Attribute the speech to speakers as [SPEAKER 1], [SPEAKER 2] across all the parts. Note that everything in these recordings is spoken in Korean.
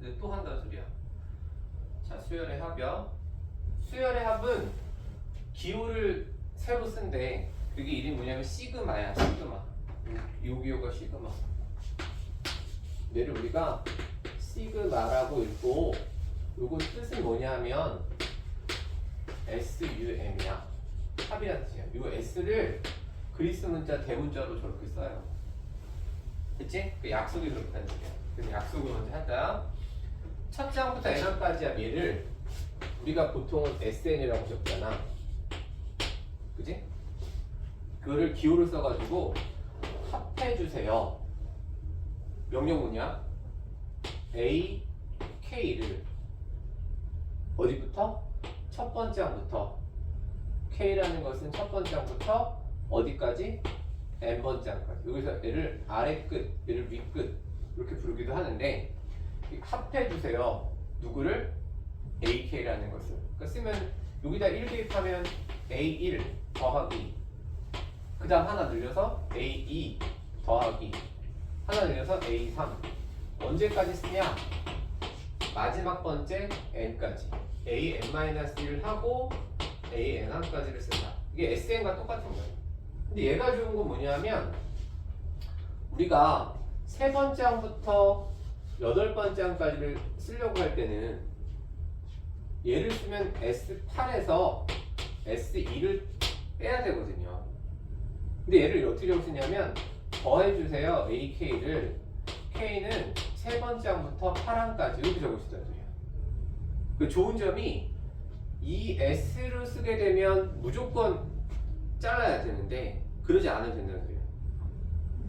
[SPEAKER 1] 근데 또 한다는 소리야. 자, 수열의 합이요. 수열의 합은 기호를 새로 쓴데 그게 이름이 뭐냐면 시그마야. 시그마. 요 기호가 시그마. 얘를 우리가 시그마라고 읽고 요거 뜻은 뭐냐면 SUM이야. 합이라는 뜻이야. 요 S를 그리스 문자 대문자로 저렇게 써요. 그치? 그 약속이 그렇다는 얘기야. 그래서 약속을 먼저 하자. 첫 장부터 n까지 한 얘를 우리가 보통은 SN이라고 적잖아. 그치? 그거를 기호를 써가지고 합해주세요. 명령 뭐냐? A, K를 어디부터? 첫 번째 항부터. K라는 것은 첫 번째 항부터 어디까지? n번째 항까지. 여기서 얘를 아래 끝, 얘를 위 끝 이렇게 부르기도 하는데 합해주세요. 누구를? AK라는 것을. 그러니까 쓰면 여기다 1 대입하면 A1 더하기 그 다음 하나 늘려서 A2 더하기 하나 늘려서 A3 언제까지 쓰냐? 마지막 번째 n까지 AN-1을 하고 AN1까지를 쓴다. 이게 SN과 똑같은 거예요. 근데 얘가 좋은 건 뭐냐면 우리가 세 번째 항부터 여덟 번째 항까지를 쓰려고 할 때는 얘를 쓰면 S8에서 S2를 빼야 되거든요. 근데 얘를 어떻게 쓰냐면 더해주세요. AK를 K는 세 번째 항부터 8항까지 이렇게 적을 수 있다는 소리야. 그 좋은 점이 이 S로 쓰게 되면 무조건 잘라야 되는데 그러지 않으면 된다는 소리야.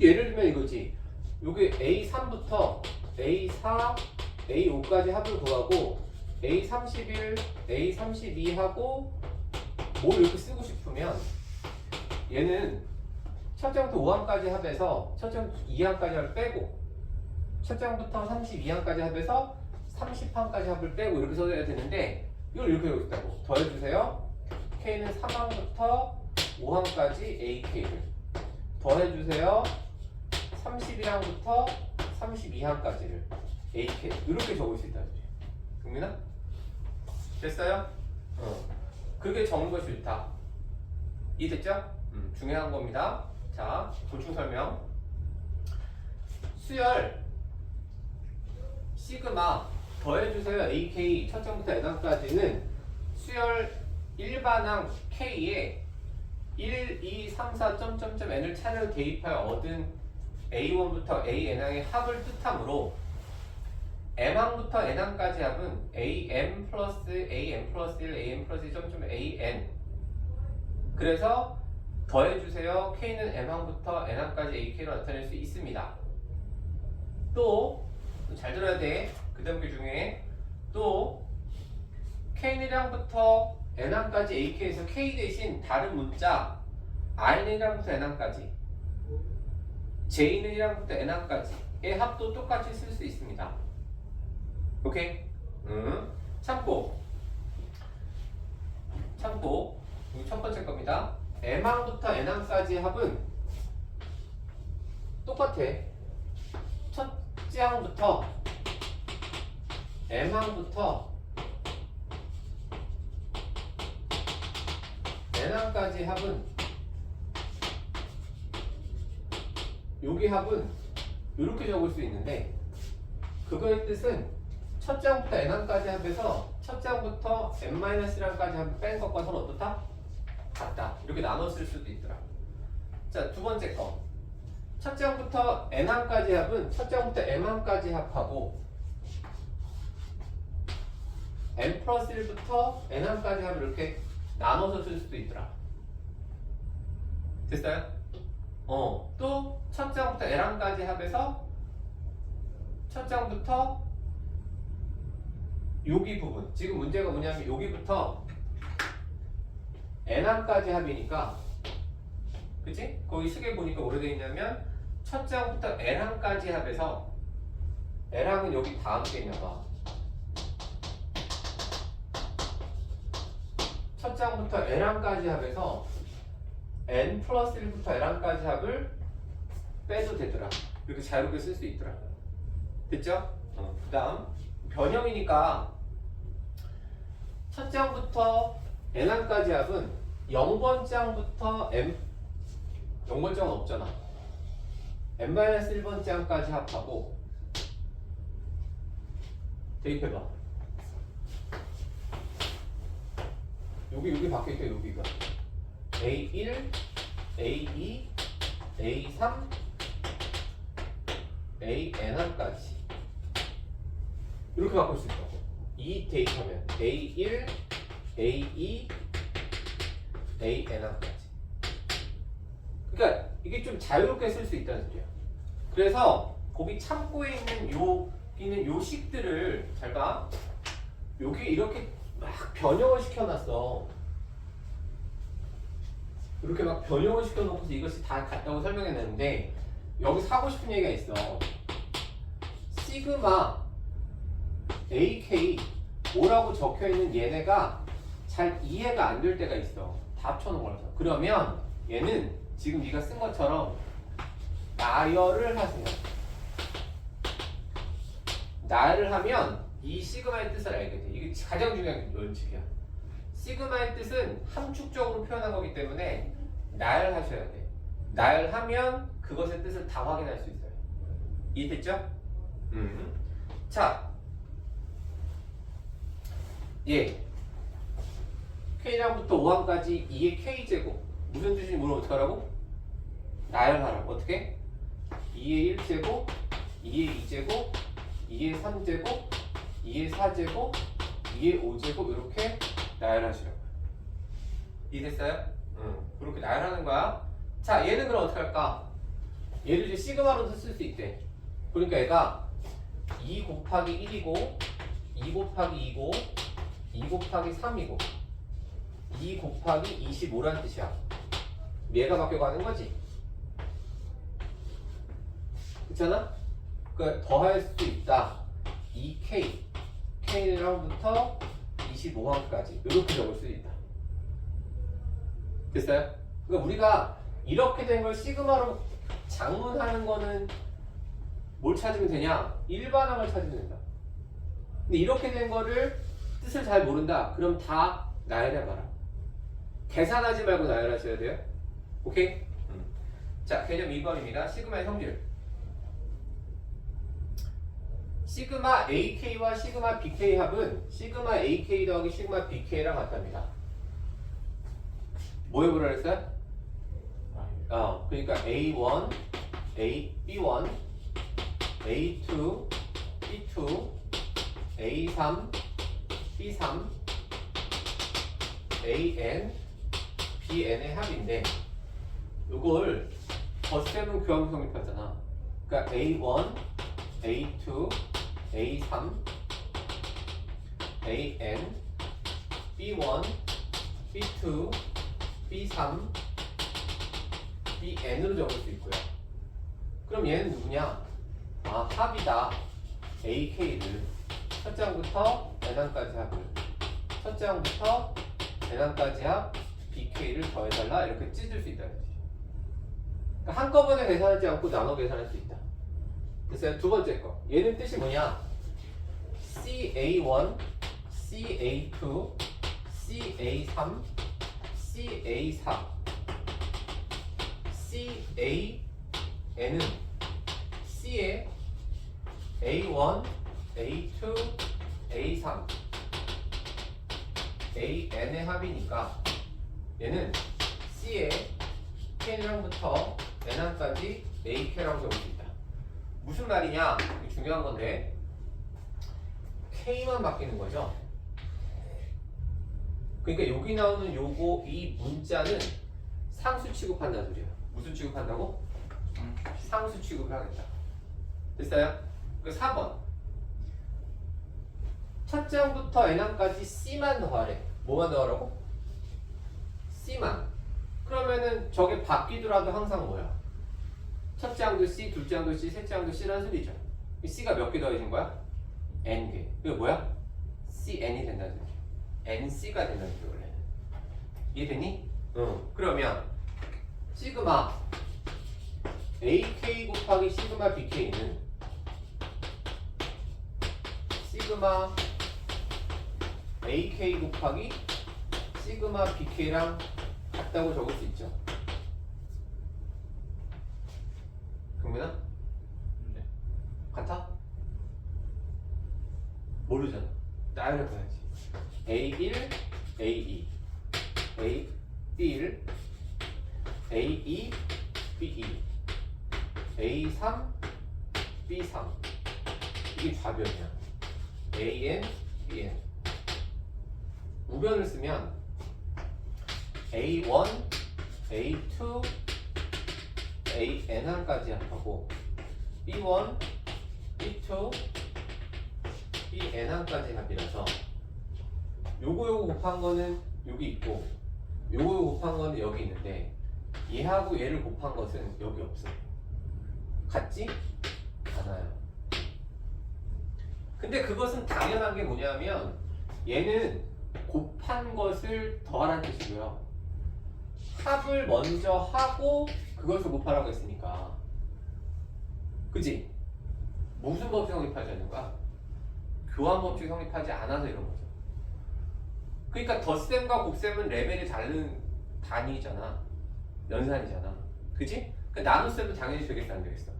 [SPEAKER 1] 예를 들면 이거지. 여기 A3부터 A4, A5까지 합을 구하고 A31, A32 하고 뭘 이렇게 쓰고 싶으면 얘는 첫 장부터 5항까지 합해서 첫 장부터 2항까지 합을 빼고 첫 장부터 32항까지 합해서 30항까지 합을 빼고 이렇게 써야 되는데 이걸 이렇게 하고 있다고. 더해주세요. K는 3항부터 5항까지 AK를 더해주세요. 31항부터 32항까지를 AK 이렇게 적을 수 있다는 소리야. 경민아? 됐어요? 그게 적는 것이 좋다. 이해됐죠? 중요한 겁니다. 자, 보충 설명. 수열 시그마 더해주세요. AK 첫 장부터 n항까지는 수열 일반항 K에 1, 2, 3, 4, n을 차례로 대입하여 얻은 A1부터 AN항의 합을 뜻하므로 M항부터 N항까지 합은 AM 플러스 AM 플러스 1, AM 플러스 2, AN. 그래서 더해주세요. K는 M항부터 N항까지 AK로 나타낼 수 있습니다. 또 잘 들어야 돼. 그 다음 게 중에 또 K는항부터 N항까지 AK에서 K 대신 다른 문자 R는항부터 N항까지 J는항부터 N항까지의 합도 똑같이 쓸 수 있습니다. 오케이? 참고 이거 첫 번째 겁니다. M항부터 N항까지 합은 똑같아. 첫째 항부터 M항부터 N항까지 합은 여기 합은 이렇게 적을 수 있는데 그거의 뜻은 첫 장부터 n항까지 합해서 첫 장부터 n-1항까지 합을 뺀 것과 서로 어떻다? 같다. 이렇게 나눠 쓸 수도 있더라. 자, 두 번째 거. 첫 장부터 n항까지 합은 첫 장부터 m항까지 합하고 n 플러스 1부터 n항까지 합을 이렇게 나눠서 쓸 수도 있더라. 됐어요? 또 첫 장부터 n항까지 합해서 첫 장부터 여기 부분, 지금 문제가 뭐냐면 여기부터 n항까지 합이니까 그치? 거기 시계 보니까 뭐로 되어 있냐면 첫 장부터 n항까지 합해서 n항은 여기 다음 게 있나봐. 첫 장부터 n항까지 합해서 n 플러스 1부터 n항까지 합을 빼도 되더라. 이렇게 자유롭게 쓸 수 있더라. 됐죠? 그 다음 변형이니까 첫 장부터 n항까지 합은 0번 장부터 m 0번 장은 없잖아. n-1번 장까지 합하고 대입해봐. 여기 바뀌었죠. 여기가 A1, A2, A3, AN까지 이렇게 바꿀 수 있다고. 이 대입하면 A1, A2, AN까지. 그러니까 이게 좀 자유롭게 쓸 수 있다는 소리야. 그래서 거기 창고에 있는 요 식들을 잘 봐. 여기 이렇게 막 변형을 시켜놨어. 이렇게 막 변형을 시켜놓고서 이것이 다 같다고 설명했는데 여기서 하고 싶은 얘기가 있어. 시그마 AK 뭐라고 적혀있는 얘네가 잘 이해가 안 될 때가 있어. 다 합쳐놓은 거라서. 그러면 얘는 지금 네가 쓴 것처럼 나열을 하세요. 나열을 하면 이 시그마의 뜻을 알게 돼. 이게 가장 중요한 원칙이야. 시그마의 뜻은 함축적으로 표현한 거기 때문에 나열하셔야 돼. 나열하면 그것의 뜻을 다 확인할 수 있어요. 이해됐죠? 자, 예. K랑부터 5항까지 2의 K제곱. 무슨 뜻인지 물으면 어떡하라고? 나열하라고. 어떻게? 2의 1제곱, 2의 2제곱, 2의 3제곱, 2의 4제곱, 2의 5제곱 이렇게 나열하시라고. 이해됐어요? 그렇게 나열하는 거야. 자, 얘는 그럼 어떻게 할까? 얘를 이제 시그마로도 쓸 수 있대. 그러니까 얘가 2 곱하기 1이고 2 곱하기 2고 2 곱하기 3이고 2 곱하기 25란 뜻이야. 얘가 바뀌어가는 거지. 그렇잖아? 그러니까 더할 수 있다. 2K K랑부터 25항까지 이렇게 적을 수 있다. 됐어요? 그러니까 우리가 이렇게 된 걸 시그마로 장문하는 거는 뭘 찾으면 되냐? 일반항을 찾으면 된다. 근데 이렇게 된 거를 뜻을 잘 모른다. 그럼 다 나열해봐라. 계산하지 말고 나열하셔야 돼요. 오케이? 자, 개념 2번입니다. 시그마의 성질. 시그마 AK와 시그마 BK 합은 시그마 AK 더하기 시그마 BK랑 같답니다. 뭐 해보라 그랬어요? 그러니까 A1, B1, A2, B2, A3, B3, AN, BN의 합인데 이걸 덧셈은 교환 성립하잖아. 그러니까 A1, A2, A3, AN, B1, B2, B3, BN으로 적을 수 있고요. 그럼 얘는 누구냐? 합이다. AK를 첫 장부터 n항까지 합을 첫 장부터 n항까지 합 BK를 더해달라 이렇게 찢을 수 있다는 거지. 그러니까 한꺼번에 계산하지 않고 나눠 계산할 수 있다. 됐어요? 두 번째 거. 얘는 뜻이 뭐냐? CA1, CA2, CA3, CA4, CAN은 C에 A1, A2, A3, AN의 합이니까 얘는 C에 K랑부터 N항까지 AK라고 적을 수 있다. 무슨 말이냐? 이게 중요한 건데 K만 바뀌는 거죠. 그러니까 여기 나오는 요거 이 문자는 상수 취급한다는 소리야. 무슨 취급한다고? 상수 취급을 하겠다. 됐어요? 그 4번. 첫 장부터 n항까지 C만 더하래. 뭐만 더하라고? C만. 그러면은 저게 바뀌더라도 항상 뭐야? 첫 장도 C, 둘 장도 C, 셋 장도 C라는 소리죠. C가 몇 개 더해진 거야? N개. 이게 뭐야? CN이 된다는 소리야. NC가 된다는 소리야 원래는. 이해되니? 그러면 시그마 AK 곱하기 시그마 BK는 시그마 AK 곱하기 시그마 BK랑 같다고 적을 수 있죠. 경민아?
[SPEAKER 2] 네.
[SPEAKER 1] 같아? 모르잖아. 나열해 봐야지. A1, A2, A1, A2, B2, A3, B3. 이게 좌변이야. AN, BN. 우변을 쓰면 A1, A2, AN1까지 합하고 B1, B2, BN1까지 합이라서 요거 곱한 거는 여기 있고 요거 곱한 거는 여기 있는데 얘하고 얘를 곱한 것은 여기 없어. 같지? 않아요. 근데 그것은 당연한 게 뭐냐면 얘는 곱한 것을 더하라는 뜻이고요. 합을 먼저 하고 그것을 곱하라고 했으니까. 그치? 무슨 법칙 성립하지 않는 거야? 교환 법칙 성립하지 않아서 이런 거죠. 그러니까 덧셈과 곱셈은 레벨이 다른 단위잖아. 연산이잖아. 그치? 그 나눗셈도 당연히 되겠어, 안 되겠어?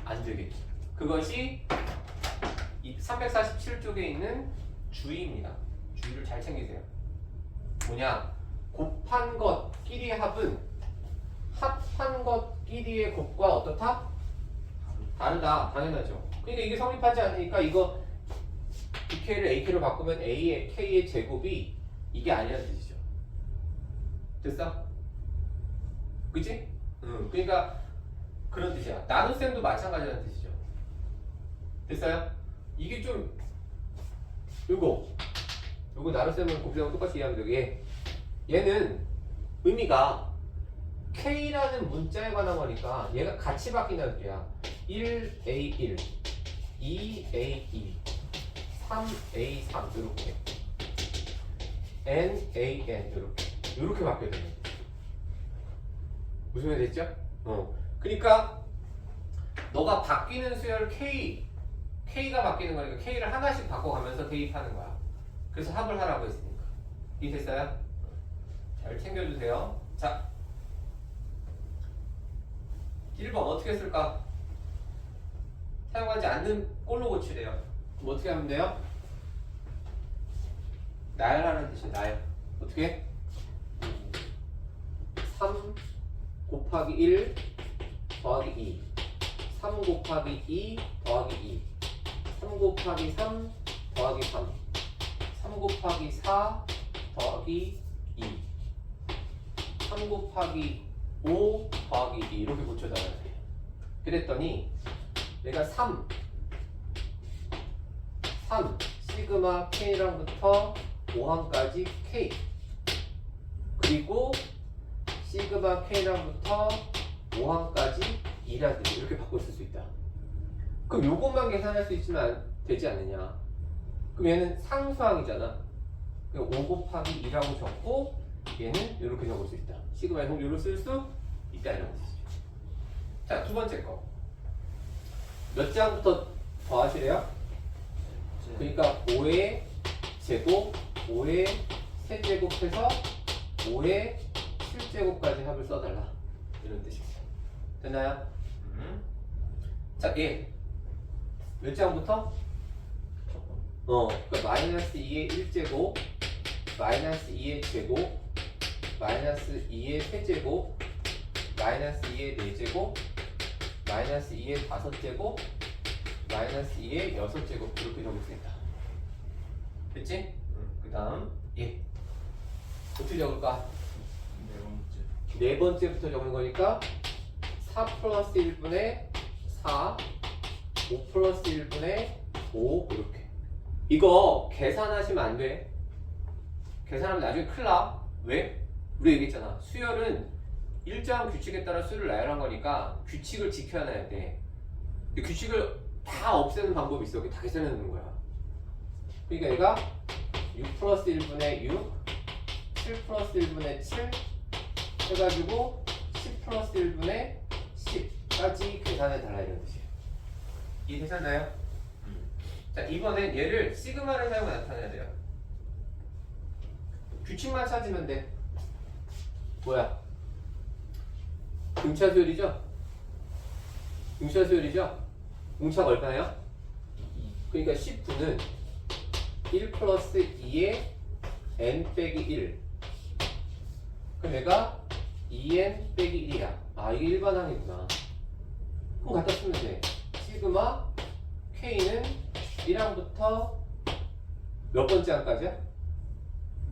[SPEAKER 1] 안 되겠지. 그것이 이 347쪽에 있는 주의입니다. 주의를 잘 챙기세요. 뭐냐? 곱한 것끼리의 합은 합한 것끼리의 곱과 어떻다? 다르다. 당연하죠. 그러니까 이게 성립하지 않으니까 이거 BK를 AK로 바꾸면 A의 K의 제곱이 이게 아니라는 뜻이죠. 됐어? 그치? 그러니까 그런 뜻이야. 나눗셈도 마찬가지라는 뜻이죠. 됐어요? 이게 좀 요거 나눗셈은 곱셈하고 똑같이 이해하면 되게 얘는 의미가 K라는 문자에 관한 거니까 얘가 같이 바뀐다는 뜻이야. 1A1 2A2 3A3 이렇게 NAN 이렇게 바뀌어야 되는 거야. 무슨 말이 됐죠? 그러니까 너가 바뀌는 수열 K가 바뀌는 거니까 K를 하나씩 바꿔가면서 대입하는 거야. 그래서 합을 하라고 했으니까. 이해됐어요? 잘 챙겨주세요. 자, 1번 어떻게 쓸까? 사용하지 않는 꼴로 고치래요. 그럼 어떻게 하면 돼요? 나열하는 뜻이에요. 나열. 어떻게? 3 곱하기 1 더하기 2 3 곱하기 2 더하기 2 3 곱하기 3 더하기 3 3 곱하기 4 더하기 2 3 곱하기 5 더하기 2 이렇게 고쳐달라야 돼. 그랬더니 내가 3 시그마 K랑부터 5항까지 K 그리고 시그마 K랑부터 5항까지 2라는 뜻 이렇게 바꿔 쓸 수 있다. 그럼 요것만 계산할 수 있으면 되지 않느냐? 그럼 얘는 상수항이잖아. 그럼 5 곱하기 2라고 적고 얘는 이렇게 적을 수 있다. 시그마 형용으로 쓸 수 있다 이런 뜻이죠. 자, 두 번째 거. 몇 장부터 더 하시래요? 그러니까 5의 제곱, 5의 세제곱해서 5의 7제곱까지 합을 써달라. 이런 뜻입니다. 됐나요? 자, 얘. 몇 장부터? 그러니까 마이너스 2의 1제곱, 마이너스 2의 제곱, 마이너스 2의 세제곱, 마이너스 2의 4제곱, 마이너스 2의 5제곱, 마이너스 2의 6제곱 이렇게 적을 수 있다. 됐지? 그 다음 얘 어떻게 적을까? 네 번째부터 적는 거니까 4 플러스 1분의 4 5 플러스 1분의 5 이렇게. 이거 계산하시면 안 돼. 계산하면 나중에 큰일 나. 왜? 우리 얘기했잖아. 수열은 일정한 규칙에 따라 수를 나열한 거니까 규칙을 지켜놔야 돼. 근데 규칙을 다 없애는 방법이 있어. 다 계산해놓는 거야. 그러니까 얘가 6 플러스 1분의 6 7 플러스 1분의 7 해가지고 10 플러스 1분의 10까지 계산해달라 이런 뜻이에요. 이해되셨나요? 자, 이번엔 얘를 시그마를 사용해 나타내야 돼요. 규칙만 찾으면 돼. 뭐야? 등차 수열이죠? 등차 수열이죠? 등차가 얼마예요? 그러니까 19는 1 플러스 2의 n 빼기 1. 그럼 얘가 2n 빼기 1이야. 아, 이게 일반항이구나. 그럼 갖다 쓰면 돼. 시그마 k는 1항부터 몇 번째 항까지야?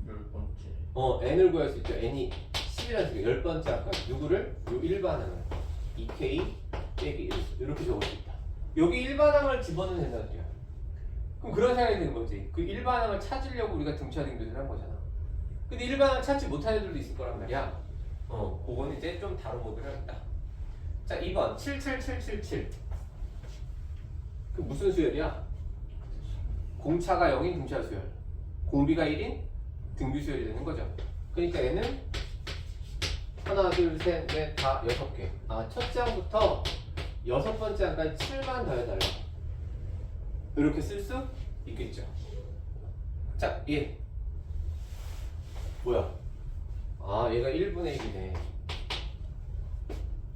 [SPEAKER 2] 10번째.
[SPEAKER 1] n을 구할 수 있죠. n이 10이라는 식으로 10번째 항까지. 누구를? 요 일반항을. 2k 빼기 1. 이렇게 적을 수 있다. 여기 일반항을 집어넣으면 된다는 소리야. 그럼 그런 생각이 드는 거지. 그 일반항을 찾으려고 우리가 등차등비를 한 거잖아. 근데 일반항을 찾지 못하는 애들도 있을 거란 말이야. 그건 이제 좀 다른 모드를 하겠다. 자, 2번 77777. 그 무슨 수열이야? 공차가 0인 등차 수열, 공비가 1인 등비 수열이 되는 거죠. 그러니까 얘는 하나, 둘, 셋, 넷, 다 6개. 아, 첫째 항부터 6번째 항까지 7만 더해달라. 이렇게 쓸 수 있겠죠. 자, 얘 뭐야? 아, 얘가 1분의 1이네.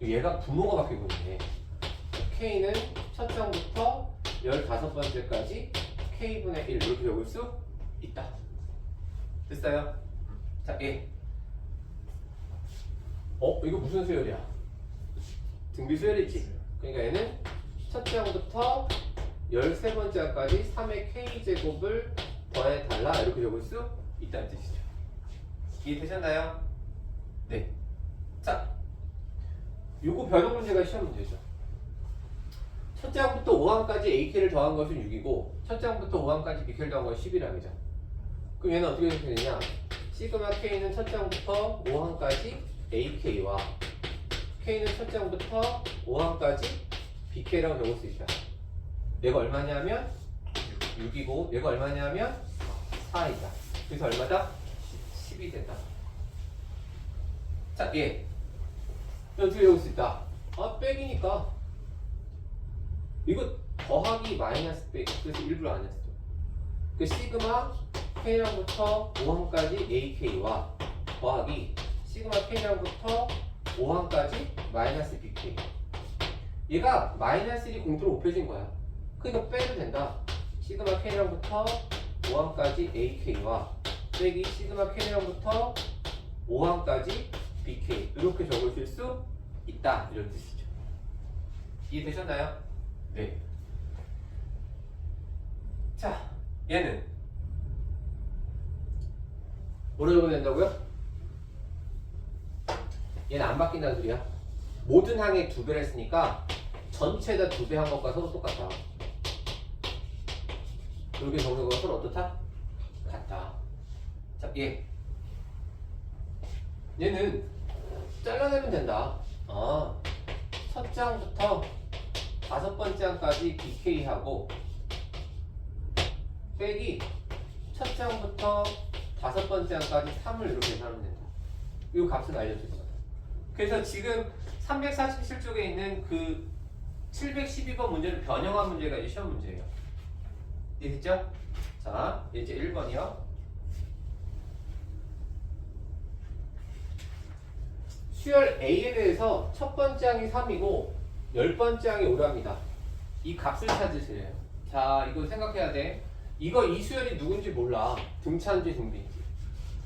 [SPEAKER 1] 얘가 분모가 바뀌고 있네. K는 첫 장부터 15번째까지 K분의 1 이렇게 적을 수 있다. 됐어요? 자, 얘. 이거 무슨 수열이야? 등비 수열이지. 그러니까 얘는 첫 장부터 13번째 항까지 3의 K제곱을 더해달라 이렇게 적을 수 있다는 뜻이죠. 이해되셨나요? 네. 자, 요거 변형 문제가 시험 문제죠. 첫 장부터 5항까지 AK를 더한 것은 6이고 첫 장부터 5항까지 BK를 더한 것은 11항이죠. 그럼 얘는 어떻게 해석이 되냐? 시그마 K는 첫 장부터 5항까지 AK와 K는 첫 장부터 5항까지 BK라고 적을 수 있다. 얘가 얼마냐면 6이고 얘가 얼마냐면 4이다. 그래서 얼마다? 10이 된다. 자, 얘 어떻게 적을 수 있다? 아, 빼기니까 이거 더하기 마이너스 빼기. 그래서 일부러 안 했어. 그 시그마 K량부터 5항까지 AK와 더하기 시그마 K량부터 5항까지 마이너스 BK. 얘가 마이너스 1이 공통으로 곱해진 거야. 그러니까 빼도 된다. 시그마 K량부터 5항까지 AK와 빼기 시그마 K량부터 5항까지 BK 이렇게 적으실 수 있다. 이런 뜻이죠. 이해되셨나요? 네. 자, 얘는 뭐로 적으면 된다고요? 얘는 안 바뀐다는 소리야. 모든 항에 2배를 했으니까 전체에다 2배 한 것과 서로 똑같다. 이렇게 적는 거가 서로 어떻다? 같다. 자, 얘는 잘라내면 된다. 첫 장부터 5번째 항까지 BK하고 빼기 첫 장부터 5번째 항까지 3을 이렇게 계산하면 된다. 이 값은 알려줬어. 그래서 지금 347쪽에 있는 그 712번 문제를 변형한 문제가 이제 시험 문제예요. 이해됐죠? 자, 이제 1번이요. 수열 A에 대해서 첫 번째 항이 3이고 10번째 항이 5랍니다. 이 값을 찾으시래요. 자, 이거 생각해야 돼. 이 수열이 누군지 몰라. 등차인지 등비인지.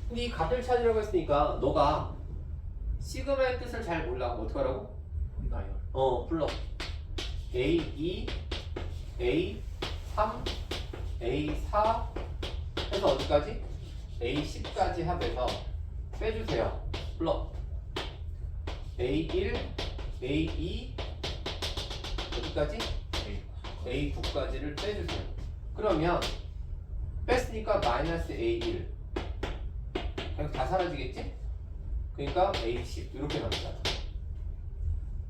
[SPEAKER 1] 근데 이 값을 찾으라고 했으니까 너가 시그마의 뜻을 잘 몰라. 어떡하라고?
[SPEAKER 2] 나요.
[SPEAKER 1] 불러. A2, A3, A4 해서 어디까지? A10까지 합해서 빼주세요. 불러. A1, A2 어디까지? A9까지를 빼주세요. 그러면 뺐으니까 마이너스 A1 그냥 다 사라지겠지? 그러니까 A10 이렇게 나옵니다.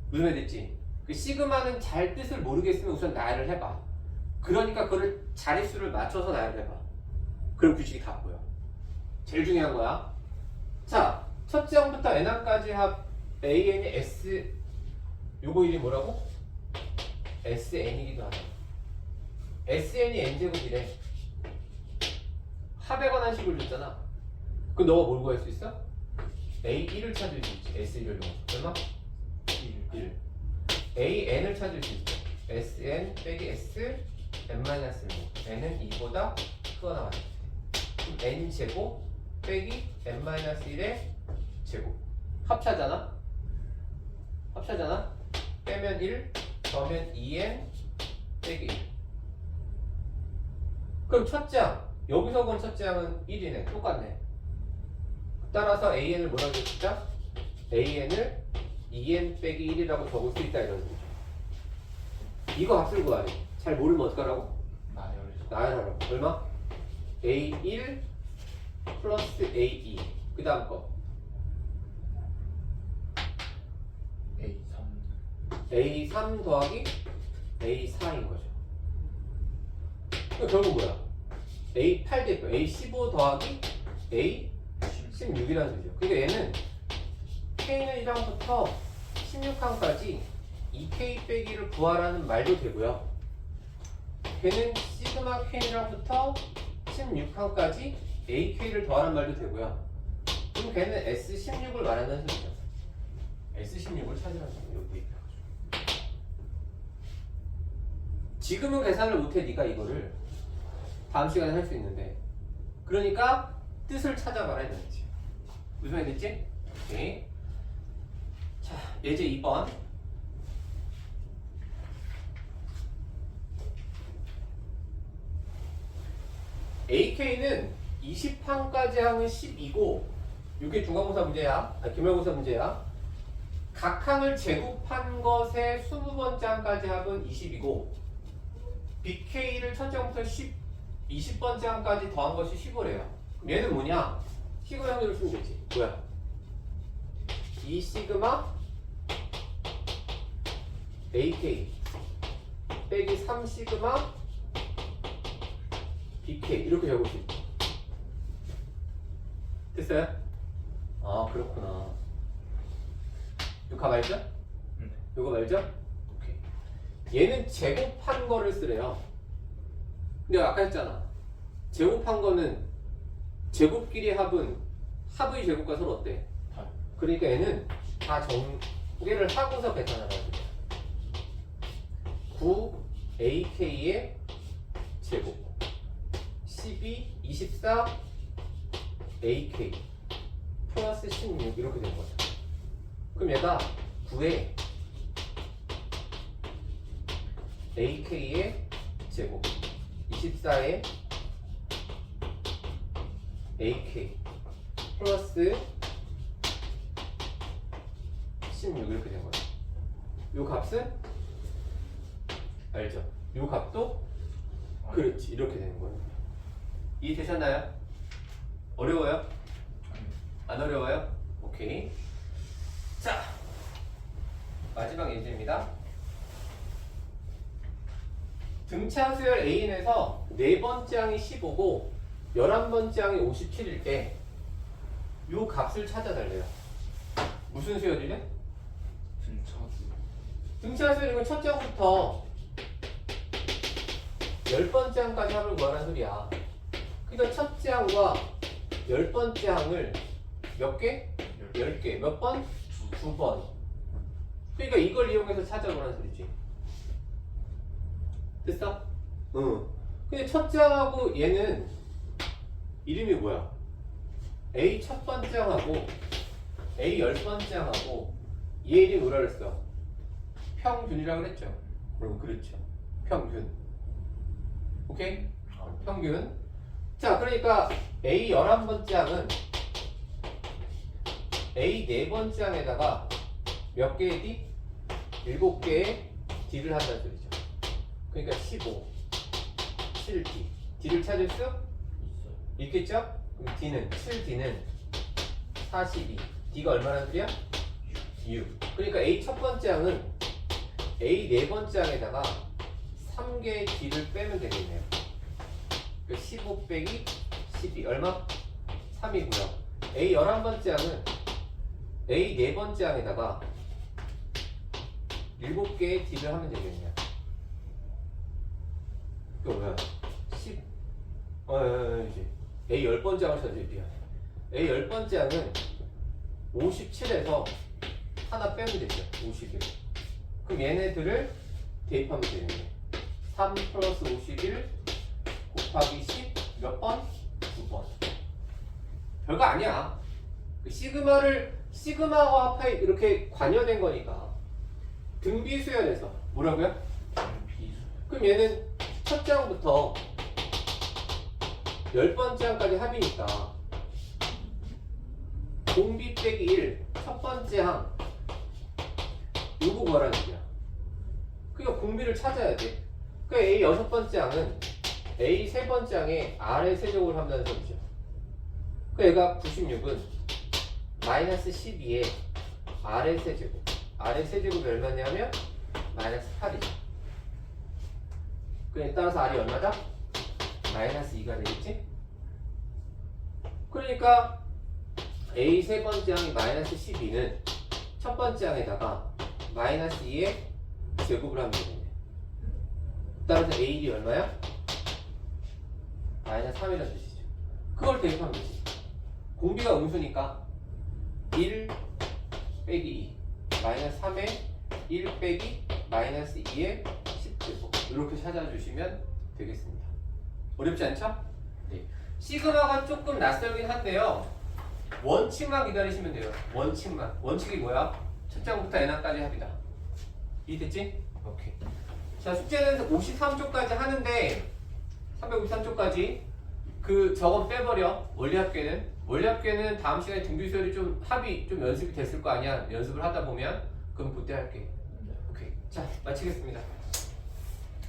[SPEAKER 1] 무슨 말 됐지? 그 시그마는 잘 뜻을 모르겠으면 우선 나열을 해봐. 그러니까 그걸 자릿수를 맞춰서 나열을 해봐. 그럼 규칙이 다 보여. 제일 중요한 거야. 자, 첫째 항부터 n항까지 합 AN이 S 요거 이름이 뭐라고? SN이기도 하다. SN이 n제곱이래. 합에 관한 식을 줬잖아. 그럼 너가 뭘 구할 수 있어? A1을 찾을 수 있지. S1을 넣어서. 얼마? 1. AN을 찾을 수 있어. SN 빼기 S n-1. n은 2보다 크거나 같아. 그럼 n제곱 빼기 n-1의 제곱. 합차잖아? 합차잖아? 빼면 1, 더하면 2n 빼기 1. 그럼 첫장, 여기서 본 첫장은 1이네. 똑같네. 따라서 AN을 뭐라고 적자? AN을 2n 빼기 1이라고 적을 수 있다 이런 소리죠. 이거 값을 구하래. 잘 모르면 어떡하라고? 나열하라고. 얼마? A1 플러스 A2. 그 다음 거. A3 더하기 A4인 거죠. 그럼 결국 뭐야? A8 대표 A15 더하기 A16이라는 소리죠. 그러니까 얘는 K는 1항부터 16항까지 2K 빼기를 구하라는 말도 되고요. 걔는 시그마 K1항부터 16항까지 AK를 더하라는 말도 되고요. 그럼 걔는 S16을 말하는 소리죠. S16을 찾으라는 소리죠. 여기. 지금은 계산을 못해. 네가 이거를 다음 시간에 할 수 있는데, 그러니까 뜻을 찾아봐라 이거지. 무슨 말이 됐지? 오케이. 자, 예제 2번. AK는 20항까지 항은 10이고, 이게 중간고사 문제야. 기말고사 문제야. 각 항을 제곱한 것의 20번째 항까지 합은 20이고, BK를 첫 항부터 20번째 항까지 더한 것이 15래요. 그럼 얘는 뭐냐? 시그마 확률을 쓰면 되지. 뭐야? 2 시그마 AK 빼기 3 시그마 BK 이렇게 적을 수 있다. 됐어요? 아 그렇구나. 이거 말죠? 이거 말죠? 오케이. 얘는 제곱한 거를 쓰래요. 근데 아까 했잖아. 제곱한 거는 제곱끼리 합은 합의 제곱과 서로 어때? 그러니까 얘는 다 정계를 하고서 계산하라고. 9AK의 제곱 12, 24 AK 플러스 16 이렇게 된 거죠. 그럼 얘가 9에 AK의 제곱 24에 AK 플러스 16 이렇게 된 거예요. 요 값은 알죠? 요 값도 그렇지 이렇게 되는 거예요. 이해되셨나요? 어려워요? 안 어려워요? 오케이. 자 마지막 예제입니다. 등차 수열 A인에서 4번째 항이 15고 11번째 항이 57일 때 이 값을 찾아달래요. 무슨 수열이래? 등차 수열이면 첫째 항부터 10번째 항까지 합을 구하라는 소리야. 그러니까 첫째 항과 10번째 항을 몇 개? 10개. 몇 번? 2번. 그러니까 이걸 이용해서 찾아보라는 소리지. 됐어? 응. 근데 첫째 항하고 얘는 이름이 뭐야? A 첫 번째 항하고 A 10번째 항하고 얘 이름이 뭐라 그랬어? 평균이라고 그랬죠? 그렇죠. 평균. 오케이? 평균. 자, 그러니까 A 11번째 항은 A 4번째 항에다가 몇 개의 D? 7개의 D를 한다는 소리죠. 그러니까 15, 7D. D를 찾을 수 있겠죠? 그럼 D는 7D는 42. D가 얼마나 소리야? 6. 그러니까 A 첫 번째 항은 A 4번째 항에다가 3개의 D를 빼면 되겠네요. 15 빼기 12 얼마? 3이고요. A 11번째 항은 A 4번째 항에다가 7개의 D를 하면 되겠네요. 그 뭐야 10 이제 A 10번째 항을 찾아줄게요. A 10번째 항은 57에서 하나 빼면 되죠. 51. 그럼 얘네들을 대입하면 되겠네. 3 플러스 51 곱하기 10 몇 번? 2번. 별거 아니야. 그 시그마와 합하에 이렇게 관여된 거니까 등비수열에서 뭐라고요? 그럼 얘는 첫째 항부터 10번째 항까지 합이니까 공비 빼기 1 첫 번째 항 요거 뭐라는 거야? 그러니까 공비를 찾아야 돼. 그 A 6번째 항은 A 3번째 항에 R의 세제곱을 한다는 소리죠. 그 얘가 96은 마이너스 12에 R의 세제곱. R의 세제곱이 얼마냐면 마이너스 8이죠. 그에 따라서 R이 얼마다? 마이너스 2가 되겠지? 그러니까 A 3번째 항이 마이너스 12는 첫 번째 항에다가 마이너스 2의 제곱을 하면 되겠네. 따라서 A1이 얼마야? 마이너스 3이라는 뜻이죠. 그걸 대입하면 되지. 공비가 음수니까 1 빼기 2 마이너스 3의 1 빼기 마이너스 2의 10제곱 이렇게 찾아주시면 되겠습니다. 어렵지 않죠? 네. 시그마가 조금 낯설긴 한데요. 원칙만 기다리시면 돼요. 원칙만. 원칙이 뭐야? 첫 장부터 n항까지 합이다. 이해됐지? 오케이. 자, 숙제는 53쪽까지 하는데 353쪽까지 그 저건 빼버려. 원리합계는 다음 시간에 등비수열이 좀 합이 좀 연습이 됐을 거 아니야. 연습을 하다 보면 그럼 그때 할게. 오케이. 자, 마치겠습니다.